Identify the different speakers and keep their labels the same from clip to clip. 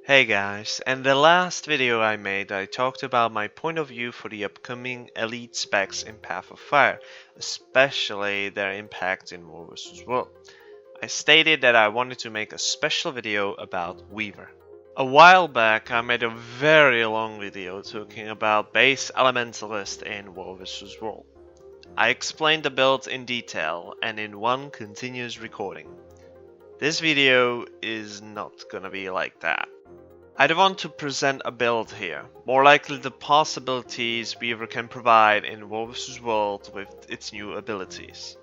Speaker 1: Hey guys, in the last video I made I talked about my point of view for the upcoming elite specs in Path of Fire, especially their impact in War vs. World. I stated that I wanted to make a special video about Weaver. A while back I made a very long video talking about base Elementalist in War vs. World. I explained the build in detail and in one continuous recording. This video is not gonna be like that. I don't want to present a build here, more likely the possibilities Weaver can provide in War vs. World with its new abilities.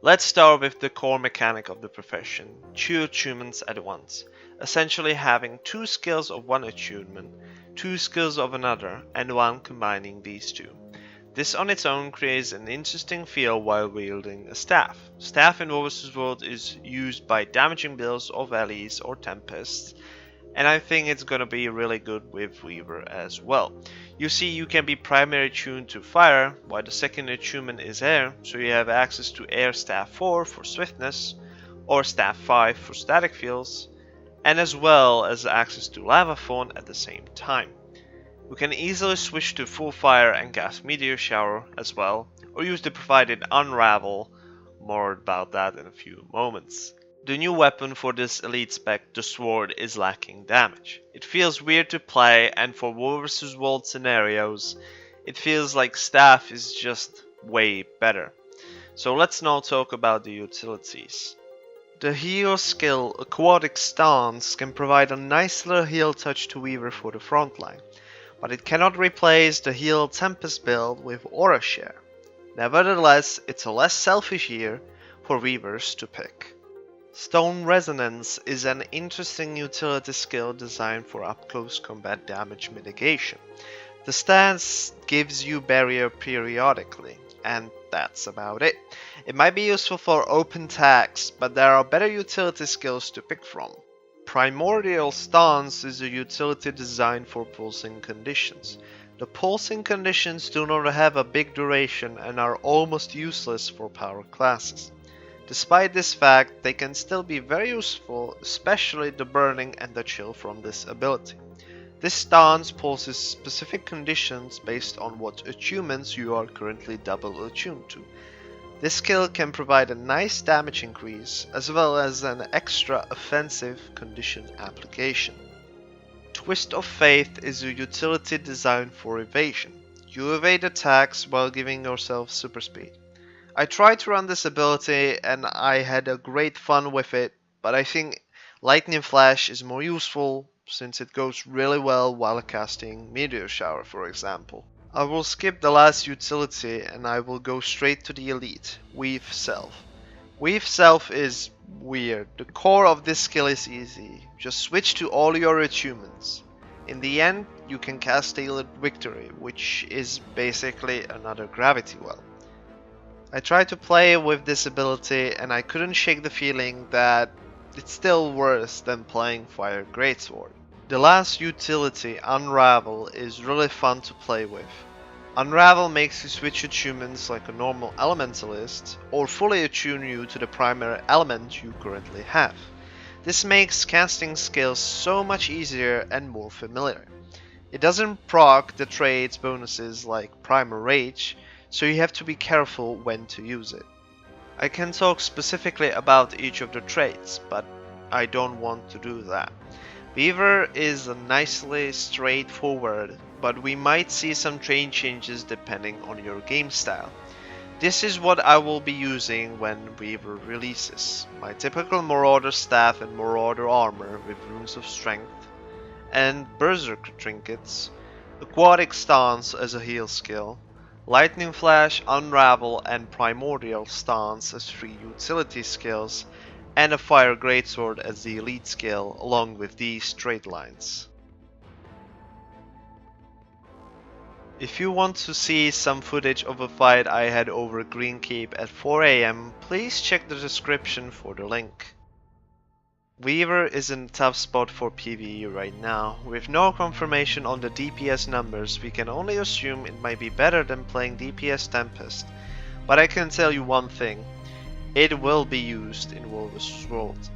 Speaker 1: Let's start with the core mechanic of the profession, 2 attunements at once, essentially having 2 skills of one attunement, 2 skills of another, and one combining these 2. This on its own creates an interesting feel while wielding a staff. Staff in War vs. World is used by damaging builds or valleys or tempests, and I think it's gonna be really good with Weaver as well. You see, you can be primary tuned to fire, while the second attunement is air, so you have access to air staff 4 for swiftness, or staff 5 for static fields, and as well as access to lava fawn at the same time. You can easily switch to full fire and cast meteor shower as well, or use the provided unravel, more about that in a few moments. The new weapon for this elite spec, the sword, is lacking damage. It feels weird to play, and for War vs. World scenarios, it feels like staff is just way better. So let's now talk about the utilities. The heal skill Aquatic Stance can provide a nice little heal touch to Weaver for the frontline, but it cannot replace the heal Tempest build with Aura Share. Nevertheless, it's a less selfish year for Weavers to pick. Stone Resonance is an interesting utility skill designed for up-close combat damage mitigation. The stance gives you barrier periodically, and that's about it. It might be useful for open tags, but there are better utility skills to pick from. Primordial Stance is a utility designed for pulsing conditions. The pulsing conditions do not have a big duration and are almost useless for power classes. Despite this fact, they can still be very useful, especially the burning and the chill from this ability. This stance pulses specific conditions based on what attunements you are currently double attuned to. This skill can provide a nice damage increase, as well as an extra offensive condition application. Twist of Faith is a utility designed for evasion. You evade attacks while giving yourself super speed. I tried to run this ability and I had a great fun with it, but I think Lightning Flash is more useful since it goes really well while casting Meteor Shower, for example. I will skip the last utility and I will go straight to the elite, Weave Self. Weave Self is weird. The core of this skill is easy. Just switch to all your attunements. In the end, you can cast Tailored Victory, which is basically another gravity well. I tried to play with this ability and I couldn't shake the feeling that it's still worse than playing Fire Greatsword. The last utility, Unravel, is really fun to play with. Unravel makes you switch attunements like a normal elementalist, or fully attune you to the primary element you currently have. This makes casting skills so much easier and more familiar. It doesn't proc the traits bonuses like Primal Rage, so you have to be careful when to use it. I can talk specifically about each of the traits, but I don't want to do that. Weaver is nicely straightforward, but we might see some train changes depending on your game style. This is what I will be using when Weaver releases. My typical Marauder staff and Marauder armor with runes of strength, and Berserker trinkets, Aquatic Stance as a heal skill, Lightning Flash, Unravel, and Primordial Stance as 3 utility skills, and a Fire Greatsword as the elite skill, along with these straight lines. If you want to see some footage of a fight I had over Green Cape at 4 AM, please check the description for the link. Weaver is in a tough spot for PvE right now. With no confirmation on the DPS numbers, we can only assume it might be better than playing DPS Tempest. But I can tell you one thing, it will be used in War vs. World.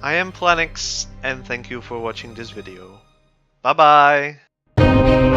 Speaker 1: I am Planix, and thank you for watching this video. Bye bye!